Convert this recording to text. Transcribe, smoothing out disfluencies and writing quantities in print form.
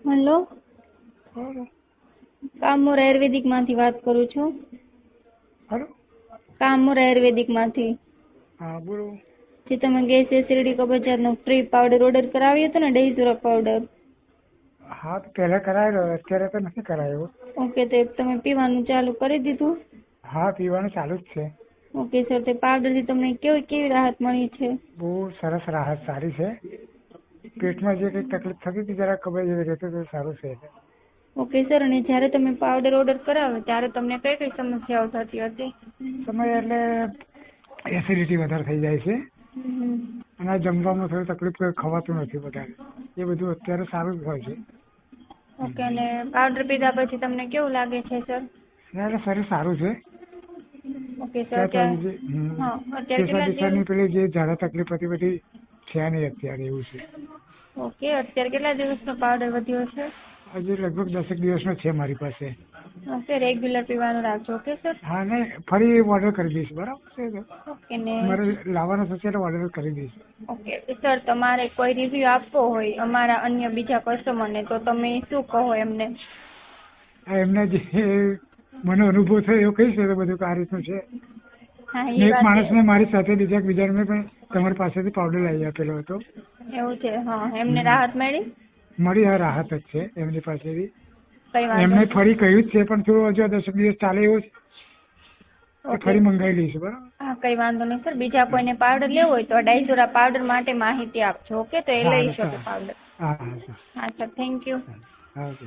Hello, hello કામોર આયુર્વેદિક માંથી વાત કરું છું. હેલો કામોર આયુર્વેદિક માંથી. હા બોલો. જે તમે ગેસ એસિડિટી કબજિયાતનો ફ્રી પાવડર ઓર્ડર કરાવ્યો હતો ને, ડેઝોરા પાવડર. હા તો પહેલા કરાયેલો, અત્યારે તો નથી કરાયો. ઓકે, તો તમે પીવાનું ચાલુ કરી દીધું? હા પીવાનું ચાલુ જ છે. ઓકે સર, તે પાવડરથી તમને કેવી રાહત મળી છે? બહુ સરસ રાહત સારી છે. પેટમાં જે કંઈક તકલીફ થતી હતી જરા કબજ જેવી રહેતી તો સારું છે. ઓકે સર, અને જ્યારે તમે પાવડર ઓર્ડર કરાવ્યો ત્યારે તમને કઈ કઈ સમસ્યાઓ થતી હતી? સમય એટલે એસિડિટી વધારે થઈ જાય છે અને જમવામાં થોડી તકલીફ, ખવાતું નથી વધારે. એ બધું અત્યારે સારું જ હોય છે. ઓકે, અને પાવડર પીધા પછી તમને કેવું લાગે છે સર? એટલે શરીર સારું છે. ઓકે સર, અત્યારે કેટલા પેશાબની પેલી જે ઝાડા તકલીફ હતી બધી છે નહીં અત્યારે, એવું છે. ઓકે, અત્યારે કેટલા દિવસનો પાવડર વધ્યો છે? હજી લગભગ 10 દિવસનો છે મારી પાસે. ઓકે, રેગ્યુલર પીવાનું રાખજો. Okay sir. હા ને, ફરી ઓર્ડર કરી દઈશ, બરાબર છે. ઓકે ને. મારે લાવવાનો થશે એટલે ઓર્ડર કરી દઈશ. ઓકે સર, તમારે કોઈ રિવ્યુ આપવો હોય અમારા અન્ય બીજા કસ્ટમરને, તો તમે શું કહો એમને? એમને જે મને અનુભવ થયો એવું કહીશ તો બધું આ રીતનું છે. હા, એ એક વાત માણસને મારી સાથે બીજાને પણ તમારી પાસેથી પાવડર લઈ આપેલો હતો. એવું છે? હા, એમને રાહત મળી? મળી, હા રાહત જ છે એમની પાસેથી. કઈ વાંધો એમને નહીં. ફરી કહ્યું જ છે, પણ થોડું હજુ 10 દિવસ ચાલે એવું છે. ઓકે. ફરી મંગાવી લઈશું, બરાબર. હા, કઈ વાંધો નહીં સર. બીજા કોઈને પાવડર લેવો હોય તો ડાયઝોરા પાવડર માટે માહિતી આપજો. ઓકે, તો એ લઈ શકે પાવડર. હા હા હા સર, થેન્ક યુ. હા ઓકે.